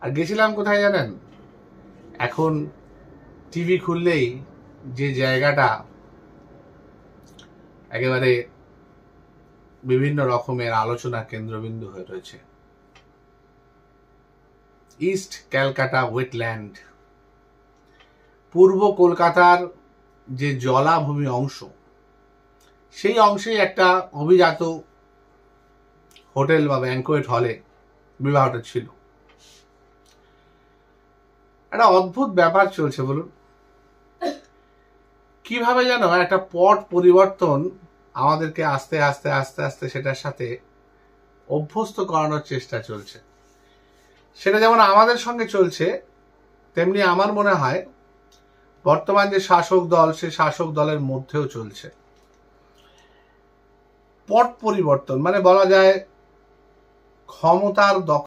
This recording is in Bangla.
আর গেছিলাম কোথায় জানেন? এখন টিভি খুললেই যে জায়গাটা একেবারে বিভিন্ন রকমের আলোচনা কেন্দ্রবিন্দু হয়ে রয়েছে, ইস্ট ক্যালকাটা ওয়েটল্যান্ড, পূর্ব কলকাতার যে জলাভূমি অংশ, সেই অংশে একটা অভিজাত হোটেল বা ব্যাংকোয়েট হলে বিবাহটা ছিল। একটা অদ্ভুত ব্যাপার চলছে বলুন, কিভাবে যেন একটা পট পরিবর্তন আমাদেরকে আস্তে আস্তে আস্তে আস্তে সেটার সাথে অভ্যস্ত করানোর চেষ্টা চলছে। সেটা যেমন আমাদের সঙ্গে চলছে, তেমনি আমার মনে হয় বর্তমান যে শাসক দল, সে শাসক দলের মধ্যেও চলছে পট পরিবর্তন। মানে বলা যায় ক্ষমতার